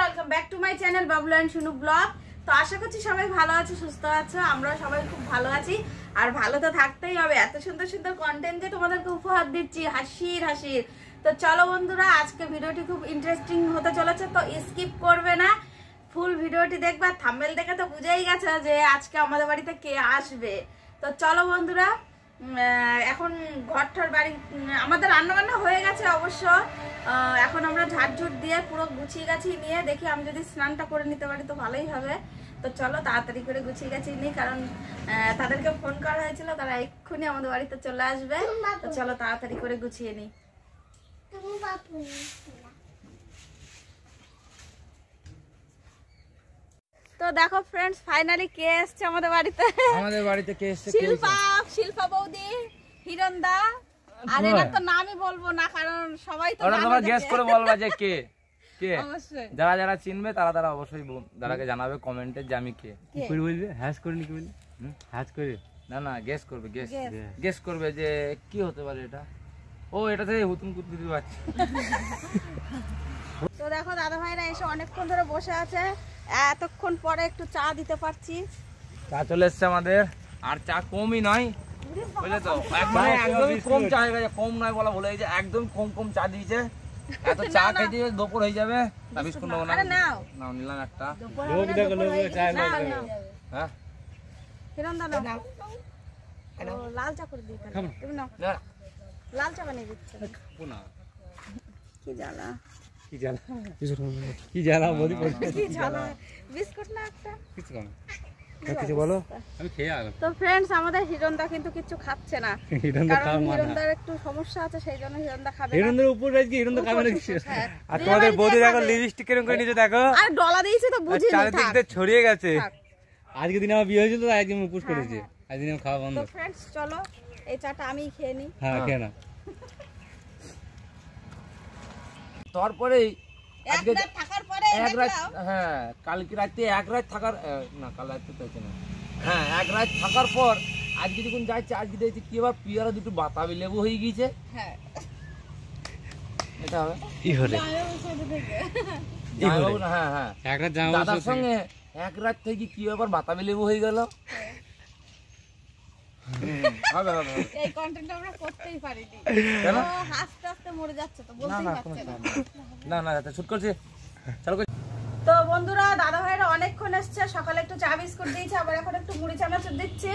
Welcome back to my channel Bablu and Shunu blog. তো আশা করছি সবাই ভালো আছো, সুস্থ আছো। আমরা সবাই খুব ভালো আছি, আর ভালো তো থাকতেই হবে। এত সুন্দর সুন্দর কন্টেন্ট যে তোমাদেরকে উপহার দিচ্ছি, হাসির হাসির। তো চলো বন্ধুরা, আজকে ভিডিওটি খুব ইন্টারেস্টিং হতে চলেছে, তো স্কিপ করবে না, ফুল ভিডিওটি দেখবা। থাম্বনেল দেখে তো বুঝেই গেছে যে আজকে আমাদের বাড়িতে কে আসবে। তো চলো বন্ধুরা, এখন ঘরটার বাড়ি আমাদের রান্নাবান্না হয়ে গেছে অবশ্য। এখন আমরা ঝাড়ঝুট দিয়ে পুরো গুছিয়ে গাছিয়ে নিয়ে দেখি, আমি যদি স্নানটা করে নিতে পারি তো ভালোই হবে। তো চলো তাড়াতাড়ি করে গুছিয়ে গাছিয়ে নিই, কারণ তাদেরকে ফোন করা হয়েছিল, তারা এক্ষুনি আমাদের বাড়িতে চলে আসবে। তো চলো তাড়াতাড়ি করে গুছিয়ে নিই। তো দেখো ফ্রেন্ডস, ফাইনালি কে এসেছে আমাদের বাড়িতে। আমাদের বাড়িতে কে এসেছে? শিল্পা বৌদি, হিরণদা। আর এনার তো নামই বলবো না, কারণ সবাই তো তোমরা গেস করে বলবা যে কে কে। অবশ্যই যারা যারা চিনবে তারা অবশ্যই দাদাকে জানাবে কমেন্টে যে আমি কে। কি বলবে? হ্যাশ করে কি বলবে? হ্যাশ করে না গেস করবে, গেস করবে যে কি হতে পারে এটা। ও এটা থেকে হুতুম কুতকুতি বাচ্চা। তো দেখো দাদা ভাইরা এসে অনেকক্ষণ ধরে বসে আছে, এতক্ষণ পরে একটু চা দিতে পারছি। চা চলে এসছে আমাদের, আর চা কমই নয় বুঝলে তো, একদমই কম চা হয়ে গেছে। কম নয় বলা ভুলে গেছে, একদম কম চা দিয়েছে। এত চা খেয়ে দিয়ে দুপুর হয়ে যাবে। বিস্কুট নেবো না? নাও নিলাম একটা। হ্যাঁ লাল চা করে দিই, লাল চা বানিয়ে দিচ্ছে। কি জ্বালা কি জ্বালা বলি, কি জ্বালা। বিস্কুট না একটা কিছু বলো, আমি খেয়ে আলাম। তো ফ্রেন্ডস, আমাদের হিরণদা কিন্তু কিছু খাচ্ছে না, কারণ হিরণদার একটু সমস্যা আছে, সেই জন্য হিরণদা খাবে না। হিরণদার উপর রাখি, হিরণদা খাবে না কিছু। আর তোমাদের বৌদি দেখো লিপস্টিক কেরম করে নিচে দেখো, আর ডলা দিয়েছে তো বুঝিনি, চারিদিক দিয়ে ছড়িয়ে গেছে। আজকে দিন আমার বিয়ে হয়েছিল তো একদিন উপোস করেছে, আজকে আমি খাওয়া বন্ধ। তো ফ্রেন্ডস চলো এই চাটা আমি খেয়ে নিই। হ্যাঁ খেয়ে না। তারপরেই আজকে থাকার পরে এক রাত, হ্যাঁ কালকে রাতে এক রাত থাকার না, কাল রাতে তো না, হ্যাঁ এক রাত থাকার পর আজকে যখন যাচ্ছে, আজকে দেখছি কি আবার পিয়ারা দুটো বাতাবি লেবু হয়ে গিয়েছে। হ্যাঁ এটা হবে কি হলে যাবো না। হ্যাঁ হ্যাঁ এক রাত যাবো দাদার সঙ্গে, এক রাত থেকে কি আবার বাতাবি লেবু হয়ে গেল। হবে হবে, এই কন্টেন্ট আমরা করতেই পারিনি, কেন হাসতে হাসতে মরে যাচ্ছে তো বলতেই পারছে না। না শুট করছি, চলো। তো বন্ধুরা, দাদা ভাইরা অনেকক্ষণ এসছে, সকালে একটু চা বিস্কুট দিয়েছে, আবার এখন একটু মুড়ি চানাচুর দিচ্ছে।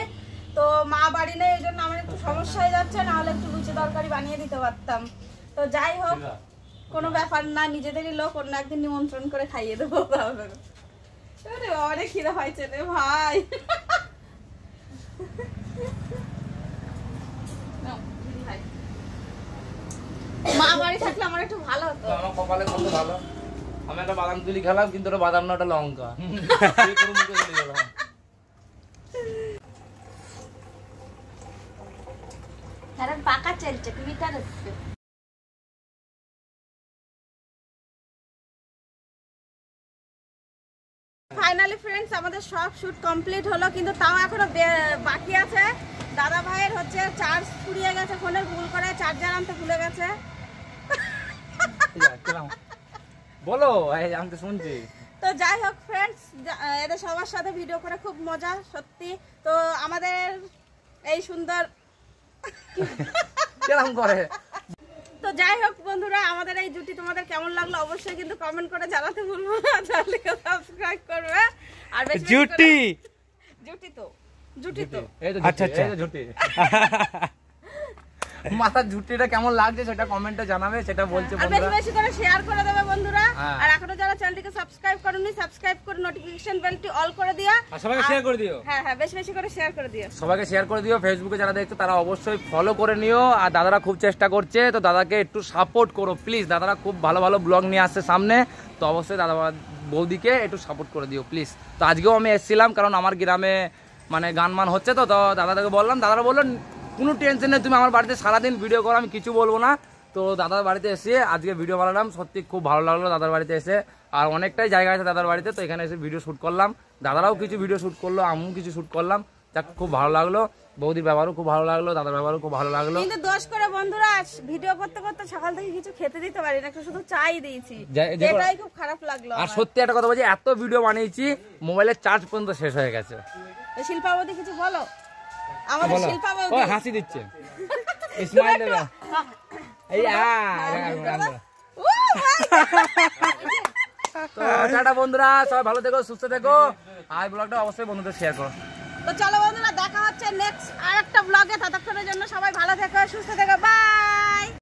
তো মা বাড়ি নেই, এই জন্য আমার একটু সমস্যা হয়ে যাচ্ছে, না হলে একটু লুচি তরকারি বানিয়ে দিতে পারতাম। তো যাই হোক, কোনো ব্যাপার না, নিজেদেরই লোক, অন্য একদিন নিমন্ত্রণ করে খাইয়ে দেবো। অনেক খিদে হয়েছে রে ভাই। মা বাড়ি থাকলে আমার একটু ভালো হতো। আমার কপালে কত ভালো, আমি একটা বাদাম তুলি খেলাম, কিন্তু ওটা বাদাম না, ওটা লঙ্কা। পাকা চলছে, মিটার হচ্ছে। ফাইনালি ফ্রেন্ডস, আমাদের সব শুট কমপ্লিট হলো, কিন্তু তাও এখনো বাকি আছে। দাদা ভাইয়ের হচ্ছে চার্জ ফুরিয়ে গেছে, ফোনের ভুল করে চার্জার আনতে ভুলে গেছে। বলো আমি তো শুনছি। তো যাই হোক ফ্রেন্ডস, এদের সবার সাথে ভিডিও করে খুব মজা সত্যি। তো আমাদের এই সুন্দর কেমন করে, তো যাই হোক বন্ধুরা, আমাদের এই জুটি তোমাদের কেমন লাগলো অবশ্যই কিন্তু কমেন্ট করে জানাতে ভুলবো না। চ্যানেলকে সাবস্ক্রাইব করবে। আর জুটি তো আচ্ছা আচ্ছা জুটি মাথার ঝুটিটা কেমন লাগছে সেটা কমেন্টে জানাবে, সেটা বলছে বন্ধুরা। বেশি বেশি করে শেয়ার করে দেবে বন্ধুরা। আর এখনো যারা চ্যানেলটিকে সাবস্ক্রাইব করোনি, সাবস্ক্রাইব করে নোটিফিকেশন বেলটি অল করে দিও, আর সবাইকে শেয়ার করে দিও। হ্যাঁ হ্যাঁ, বেশি বেশি করে শেয়ার করে দিও, সবাইকে শেয়ার করে দিও। ফেসবুকে যারা দেখছো তারা অবশ্যই ফলো করে নিও। আর দাদারা খুব চেষ্টা করছে, তো দাদাকে একটু সাপোর্ট করো প্লিজ। দাদারা খুব ভালো ভালো ব্লগ নিয়ে আসছে সামনে, তো অবশ্যই দাদা বৌদিকে একটু সাপোর্ট করে দিও প্লিজ। তো আজকেও আমি এসেছিলাম, কারণ আমার গ্রামে মানে গান মান হচ্ছে, তো দাদাকে বললাম, দাদারা বললো কোনো টেনশন নেই, তুমি আমার বাড়িতে সারাদিন ভিডিও করো, আমি কিছু বলবো না। তো দাদার বাড়িতে এসে আজকে ভিডিও বানালাম, সত্যি খুব ভালো লাগলো দাদার বাড়িতে এসে। আর অনেকটাই জায়গা আছে দাদার বাড়িতে, তো এখানে এসে ভিডিও শ্যুট করলাম। দাদারাও কিছু ভিডিও শ্যুট করলো, আমিও কিছু শ্যুট করলাম, যাক খুব ভালো লাগলো। বৌদির ব্যবহারও খুব ভালো লাগলো, দাদার ব্যবহারও খুব ভালো লাগলো। কিন্তু দোষ করে বন্ধুরা ভিডিও করতে করতে সকাল থেকে কিছু খেতে দিতে পারি না, একটু শুধু চাই দিয়েছি, এটাই খুব খারাপ লাগলো। আর সত্যি একটা কথা বলছি, এত ভিডিও বানিয়েছি মোবাইলের চার্জ পর্যন্ত শেষ হয়ে গেছে। শিল্পাবতী কিছু বলো, আমাদের শিল্পাবতী হাসি দিচ্ছে স্মাইল দেবে এই তো টাটা বন্ধুরা, সবাই ভালো থেকো, সুস্থ থেকো, আর ব্লগটা অবশ্যই বন্ধুদের শেয়ার করো। তো চলো বন্ধুরা, দেখা হচ্ছে নেক্সট আরেকটা ব্লগে। ততক্ষণের জন্য সবাই ভালো থেকো, সুস্থ থেকো, বাই।